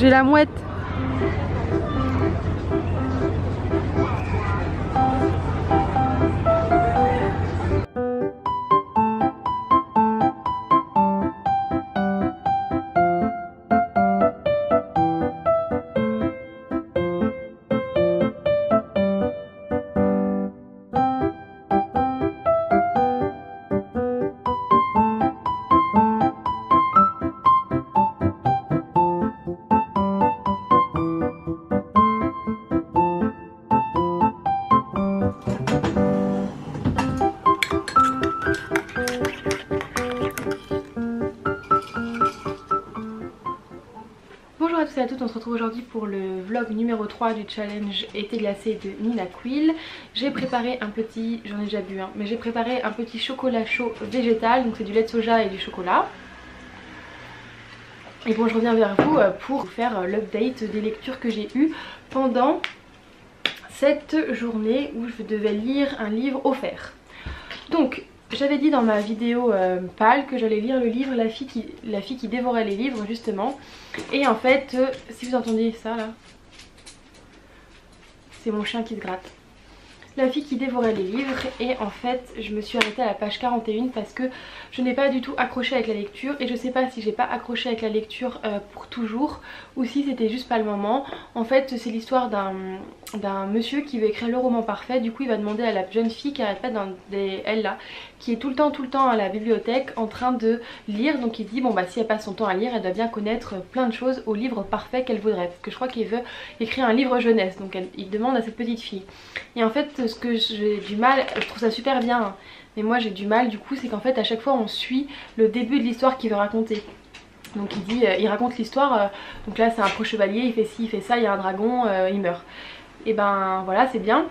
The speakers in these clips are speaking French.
J'ai la mouette. Bonjour à tous et à toutes, on se retrouve aujourd'hui pour le vlog numéro 3 du challenge été glacé de Nina Quill. J'ai préparé un petit, j'en ai déjà bu mais j'ai préparé un petit chocolat chaud végétal, donc c'est du lait de soja et du chocolat. Et bon, je reviens vers vous pour vous faire l'update des lectures que j'ai eues pendant cette journée où je devais lire un livre offert. Donc j'avais dit dans ma vidéo pâle que j'allais lire le livre la fille qui dévorait les livres justement. Et en fait, si vous entendez ça là, c'est mon chien qui se gratte. La fille qui dévorait les livres, et en fait je me suis arrêtée à la page 41 parce que je n'ai pas du tout accroché avec la lecture et je sais pas si j'ai pas accroché avec la lecture pour toujours ou si c'était juste pas le moment. En fait c'est l'histoire d'un monsieur qui veut écrire le roman parfait, du coup il va demander à la jeune fille qui arrête pas elle là, qui est tout le temps à la bibliothèque en train de lire, donc il dit bon bah si elle passe son temps à lire elle doit bien connaître plein de choses au livre parfait qu'elle voudrait, parce que je crois qu'il veut écrire un livre jeunesse, donc il demande à cette petite fille. Et en fait ce que j'ai du mal, je trouve ça super bien hein, mais moi j'ai du mal du coup, c'est qu'en fait à chaque fois on suit le début de l'histoire qu'il veut raconter. Donc il dit, il raconte l'histoire, donc là c'est un pro chevalier, il fait ci, il fait ça, il y a un dragon, il meurt. Et ben voilà, c'est bien.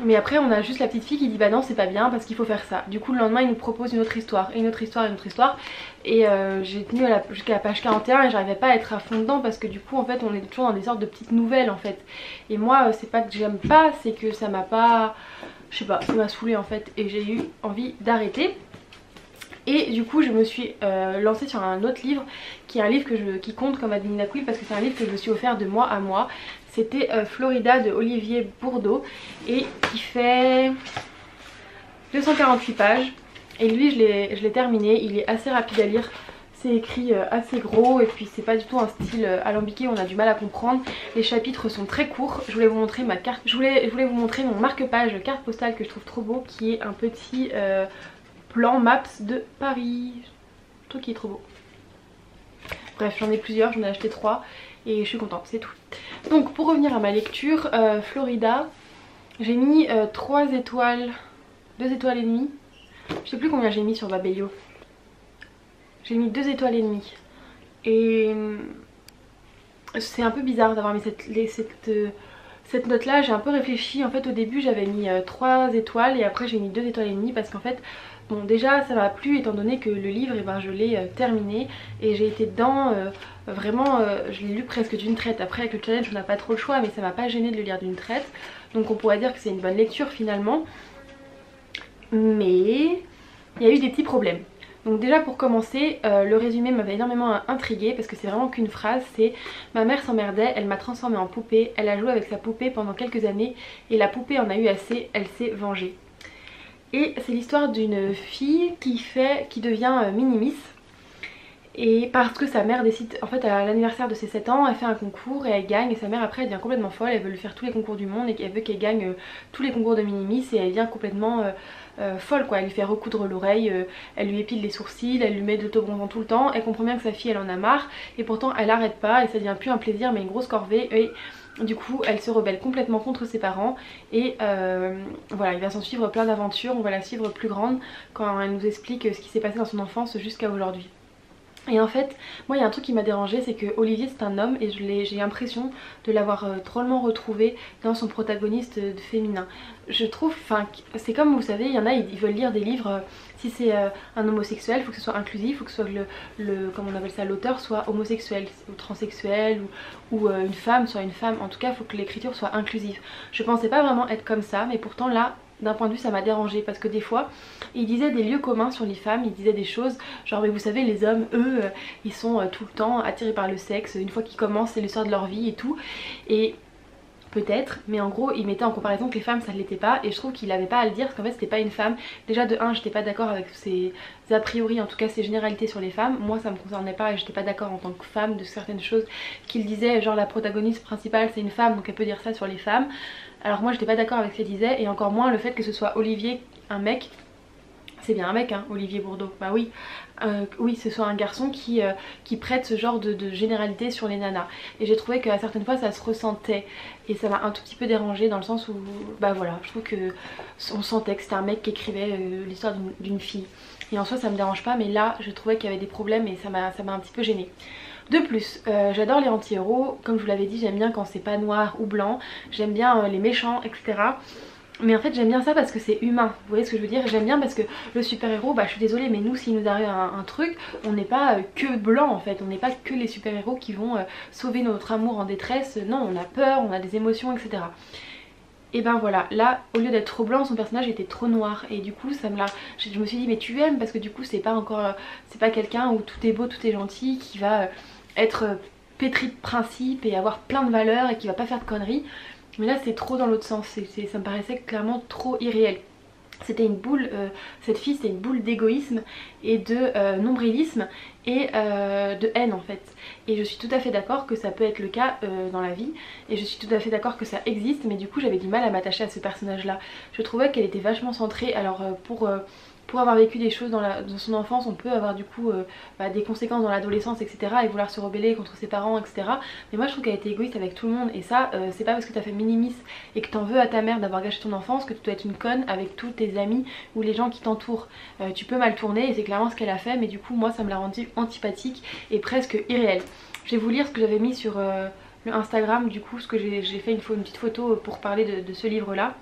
Mais après on a juste la petite fille qui dit bah non c'est pas bien parce qu'il faut faire ça. Du coup le lendemain il nous propose une autre histoire, et une autre histoire, et une autre histoire. Et j'ai tenu jusqu'à la page 41 et j'arrivais pas à être à fond dedans parce que du coup en fait on est toujours dans des sortes de petites nouvelles en fait. Et moi c'est pas que j'aime pas, c'est que ça m'a pas, je sais pas, ça m'a saoulée en fait et j'ai eu envie d'arrêter. Et du coup je me suis lancée sur un autre livre qui est un livre qui compte comme Nina Quill parce que c'est un livre que je me suis offert de mois à mois. C'était Florida de Olivier Bourdeau et qui fait 248 pages. Et lui je l'ai terminé, il est assez rapide à lire. C'est écrit assez gros et puis c'est pas du tout un style alambiqué, on a du mal à comprendre. Les chapitres sont très courts. Je voulais vous montrer ma carte, je voulais vous montrer mon marque-page carte postale que je trouve trop beau, qui est un petit plan Maps de Paris. Je trouve qu'il est trop beau. Bref, j'en ai plusieurs, j'en ai acheté 3 et je suis contente, c'est tout. Donc pour revenir à ma lecture, Florida, j'ai mis 3 étoiles, 2 étoiles et demie. Je sais plus combien j'ai mis sur Babelio. J'ai mis 2 étoiles et demie. Et c'est un peu bizarre d'avoir mis cette note là. J'ai un peu réfléchi. En fait au début j'avais mis 3 étoiles et après j'ai mis 2 étoiles et demie parce qu'en fait bon déjà ça m'a plu étant donné que le livre je l'ai terminé et j'ai été dedans vraiment je l'ai lu presque d'une traite. Après avec le challenge on n'a pas trop le choix mais ça m'a pas gêné de le lire d'une traite, donc on pourrait dire que c'est une bonne lecture finalement, mais il y a eu des petits problèmes. Donc déjà pour commencer, le résumé m'avait énormément intriguée parce que c'est vraiment qu'une phrase, c'est ma mère s'emmerdait, elle m'a transformée en poupée, elle a joué avec sa poupée pendant quelques années et la poupée en a eu assez, elle s'est vengée. Et c'est l'histoire d'une fille qui devient mini-miss. Et parce que sa mère décide, en fait à l'anniversaire de ses 7 ans, elle fait un concours et elle gagne. Et sa mère après elle devient complètement folle, elle veut lui faire tous les concours du monde et elle veut qu'elle gagne tous les concours de mini-miss. Et elle devient complètement folle quoi, elle lui fait recoudre l'oreille, elle lui épile les sourcils, elle lui met de l'autobronzant tout le temps. Elle comprend bien que sa fille elle en a marre et pourtant elle arrête pas et ça devient plus un plaisir mais une grosse corvée. Et du coup elle se rebelle complètement contre ses parents et voilà, il va s'en suivre plein d'aventures. On va la suivre plus grande quand elle nous explique ce qui s'est passé dans son enfance jusqu'à aujourd'hui. Et en fait moi il y a un truc qui m'a dérangée, c'est que Olivier c'est un homme et j'ai l'impression de l'avoir drôlement retrouvé dans son protagoniste féminin. Je trouve, enfin c'est comme vous savez il y en a ils veulent lire des livres, si c'est un homosexuel il faut que ce soit inclusif, il faut que ce soit comment on appelle ça, l'auteur soit homosexuel ou transsexuel ou une femme soit une femme, en tout cas il faut que l'écriture soit inclusive. Je pensais pas vraiment être comme ça mais pourtant là d'un point de vue ça m'a dérangé parce que des fois il disait des lieux communs sur les femmes, il disait des choses genre mais vous savez les hommes eux ils sont tout le temps attirés par le sexe, une fois qu'ils commencent c'est l'histoire de leur vie et tout, et peut-être, mais en gros il mettait en comparaison que les femmes ça ne l'était pas, et je trouve qu'il avait pas à le dire parce qu'en fait c'était pas une femme. Déjà de 1 j'étais pas d'accord avec ses a priori, en tout cas ses généralités sur les femmes, moi ça me concernait pas et j'étais pas d'accord en tant que femme de certaines choses qu'il disait, genre la protagoniste principale c'est une femme donc elle peut dire ça sur les femmes. Alors moi j'étais pas d'accord avec ce qu'il disait, et encore moins le fait que ce soit Olivier, un mec. C'est bien un mec hein, Olivier Bourdeau, bah oui, oui ce soit un garçon qui prête ce genre de généralité sur les nanas. Et j'ai trouvé qu'à certaines fois ça se ressentait et ça m'a un tout petit peu dérangée dans le sens où bah voilà, je trouve que on sentait que c'était un mec qui écrivait l'histoire d'une fille. Et en soi ça me dérange pas, mais là je trouvais qu'il y avait des problèmes et ça m'a un petit peu gênée. De plus, j'adore les anti-héros, comme je vous l'avais dit j'aime bien quand c'est pas noir ou blanc, j'aime bien les méchants etc. Mais en fait j'aime bien ça parce que c'est humain, vous voyez ce que je veux dire. J'aime bien parce que le super héros, bah je suis désolée mais nous s'il nous arrive un truc, on n'est pas que blanc en fait, on n'est pas que les super héros qui vont sauver notre amour en détresse, non on a peur, on a des émotions etc. Et ben voilà, là au lieu d'être trop blanc son personnage était trop noir et du coup ça me l'a, je me suis dit mais tu aimes parce que du coup c'est pas encore, c'est pas quelqu'un où tout est beau, tout est gentil, qui va être pétri de principes et avoir plein de valeurs et qui va pas faire de conneries. Mais là c'est trop dans l'autre sens, ça me paraissait clairement trop irréel. C'était une boule, cette fille c'était une boule d'égoïsme et de nombrilisme et de haine en fait. Et je suis tout à fait d'accord que ça peut être le cas dans la vie, et je suis tout à fait d'accord que ça existe, mais du coup j'avais du mal à m'attacher à ce personnage là. Je trouvais qu'elle était vachement centrée, alors pour avoir vécu des choses dans son enfance, on peut avoir du coup des conséquences dans l'adolescence etc. et vouloir se rebeller contre ses parents etc. Mais moi je trouve qu'elle était égoïste avec tout le monde, et ça c'est pas parce que t'as fait minimis et que t'en veux à ta mère d'avoir gâché ton enfance que tu dois être une conne avec tous tes amis ou les gens qui t'entourent. Tu peux mal tourner et c'est clairement ce qu'elle a fait, mais du coup moi ça me l'a rendu antipathique et presque irréel. Je vais vous lire ce que j'avais mis sur le Instagram du coup, ce que j'ai fait une petite photo pour parler de ce livre là.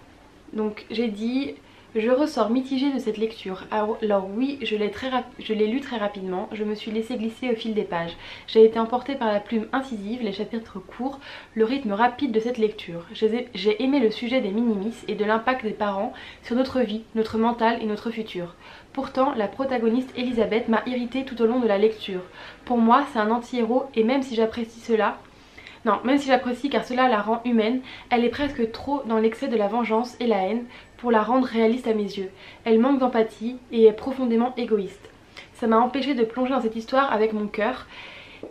Donc j'ai dit: je ressors mitigée de cette lecture. Alors oui, je l'ai lu très rapidement, je me suis laissée glisser au fil des pages. J'ai été emportée par la plume incisive, les chapitres courts, le rythme rapide de cette lecture. J'ai aimé le sujet des minimis et de l'impact des parents sur notre vie, notre mental et notre futur. Pourtant, la protagoniste Elisabeth m'a irritée tout au long de la lecture. Pour moi, c'est un anti-héros, et même si j'apprécie cela, non, même si j'apprécie car cela la rend humaine, elle est presque trop dans l'excès de la vengeance et la haine pour la rendre réaliste à mes yeux. Elle manque d'empathie et est profondément égoïste. Ça m'a empêchée de plonger dans cette histoire avec mon cœur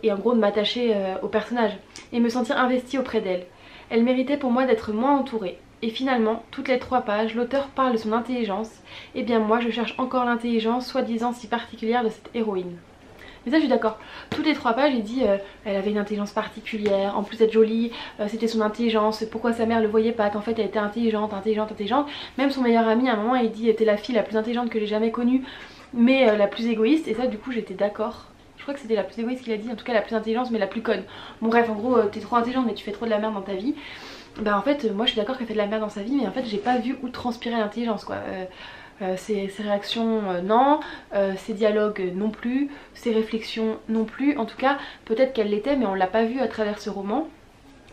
et en gros de m'attacher au personnage et me sentir investie auprès d'elle. Elle méritait pour moi d'être moins entourée. Et finalement, toutes les 3 pages, l'auteur parle de son intelligence. Et bien moi, je cherche encore l'intelligence soi-disant si particulière de cette héroïne. Mais ça je suis d'accord, toutes les 3 pages il dit elle avait une intelligence particulière, en plus d'être jolie, c'était son intelligence, pourquoi sa mère le voyait pas, qu'en fait elle était intelligente. Même son meilleur ami à un moment il dit t'es la fille la plus intelligente que j'ai jamais connue, mais la plus égoïste, et ça du coup j'étais d'accord. Je crois que c'était la plus égoïste qu'il a dit, en tout cas la plus intelligente mais la plus conne. Bon bref, en gros t'es trop intelligente mais tu fais trop de la merde dans ta vie. Bah en fait moi je suis d'accord qu'elle fait de la merde dans sa vie, mais en fait j'ai pas vu où transpirer l'intelligence quoi. Ses réactions non, ses dialogues non plus, ses réflexions non plus. En tout cas peut-être qu'elle l'était mais on l'a pas vu à travers ce roman.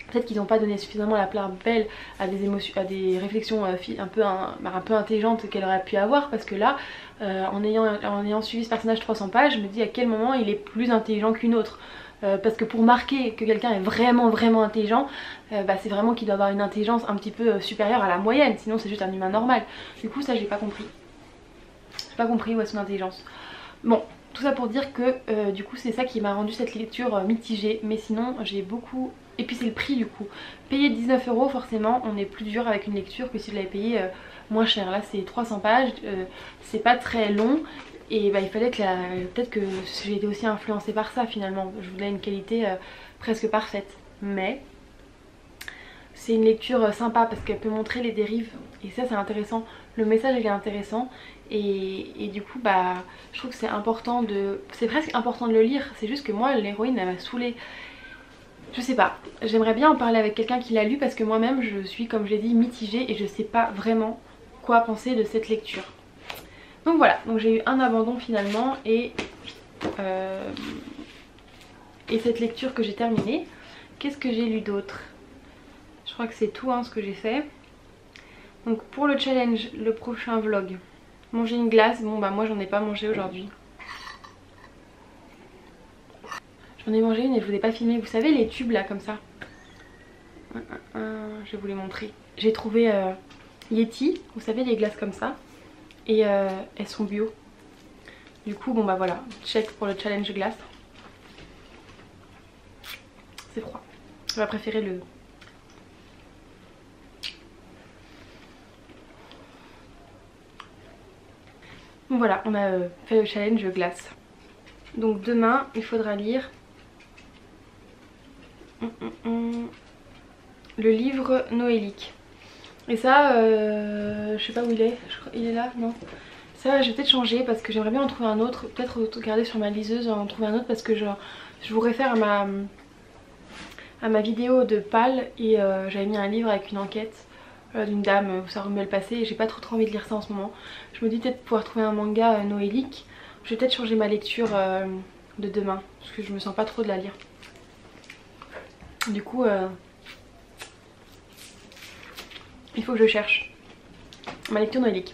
Peut-être qu'ils n'ont pas donné suffisamment la part belle à des émotions, à des réflexions un peu intelligentes qu'elle aurait pu avoir, parce que là en ayant suivi ce personnage 300 pages, je me dis à quel moment il est plus intelligent qu'une autre. Parce que pour marquer que quelqu'un est vraiment intelligent, c'est vraiment qu'il doit avoir une intelligence un petit peu supérieure à la moyenne, sinon c'est juste un humain normal. Du coup ça j'ai pas compris. J'ai pas compris où est son intelligence. Bon, tout ça pour dire que du coup c'est ça qui m'a rendu cette lecture mitigée, mais sinon j'ai beaucoup... Et puis c'est le prix du coup. Payer 19 €, forcément on est plus dur avec une lecture que si je l'avais payé moins cher. Là c'est 300 pages, c'est pas très long. Et il fallait que peut-être que j'ai été aussi influencée par ça finalement. Je voulais une qualité presque parfaite. Mais c'est une lecture sympa parce qu'elle peut montrer les dérives. Et ça c'est intéressant. Le message il est intéressant. Et du coup je trouve que c'est important de... C'est presque important de le lire. C'est juste que moi l'héroïne elle m'a saoulée. Je sais pas. J'aimerais bien en parler avec quelqu'un qui l'a lu parce que moi-même je suis, comme je l'ai dit, mitigée et je sais pas vraiment quoi penser de cette lecture. Donc voilà, donc j'ai eu un abandon finalement et cette lecture que j'ai terminée. Qu'est-ce que j'ai lu d'autre? Je crois que c'est tout ce que j'ai fait. Donc pour le challenge, le prochain vlog, manger une glace. Bon bah moi j'en ai pas mangé aujourd'hui. J'en ai mangé une et je vous ai pas filmé. Vous savez les tubes là comme ça. Je vais vous les montrer. J'ai trouvé Yeti, vous savez les glaces comme ça. Et elles sont bio. Du coup bon bah voilà, check pour le challenge glace. C'est froid. On va préférer le... Bon voilà, on a fait le challenge glace. Donc demain il faudra lire le livre noélique. Et ça, je sais pas où il est. Il est là, non? Ça, je vais peut-être changer parce que j'aimerais bien en trouver un autre. Peut-être regarder sur ma liseuse, en trouver un autre parce que je vous réfère à ma vidéo de Pâle et j'avais mis un livre avec une enquête d'une dame où ça remuait le passé et j'ai pas trop envie de lire ça en ce moment. Je me dis peut-être pouvoir trouver un manga noélique. Je vais peut-être changer ma lecture de demain parce que je me sens pas trop de la lire. Du coup, il faut que je cherche ma lecture noélique.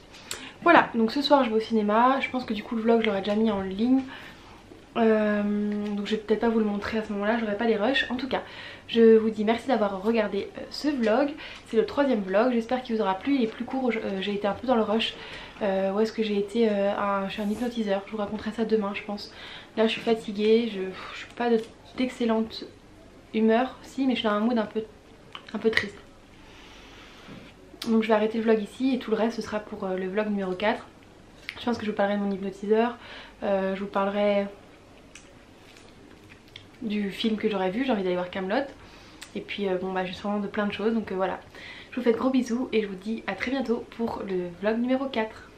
Voilà, donc ce soir je vais au cinéma. Je pense que du coup le vlog je l'aurais déjà mis en ligne. Donc je vais peut-être pas vous le montrer à ce moment là, j'aurai pas les rushs. En tout cas je vous dis merci d'avoir regardé ce vlog. C'est le 3e vlog, j'espère qu'il vous aura plu. Il est plus court, j'ai été un peu dans le rush. Où est-ce que j'ai été je suis un hypnotiseur, je vous raconterai ça demain je pense. Là je suis fatiguée, je suis pas d'excellente humeur, si, mais je suis dans un mood un peu triste. Donc je vais arrêter le vlog ici et tout le reste ce sera pour le vlog numéro 4. Je pense que je vous parlerai de mon hypnotiseur, je vous parlerai du film que j'aurais vu, j'ai envie d'aller voir Kaamelott. Et puis bon bah juste vraiment de plein de choses, donc voilà. Je vous fais de gros bisous et je vous dis à très bientôt pour le vlog numéro 4.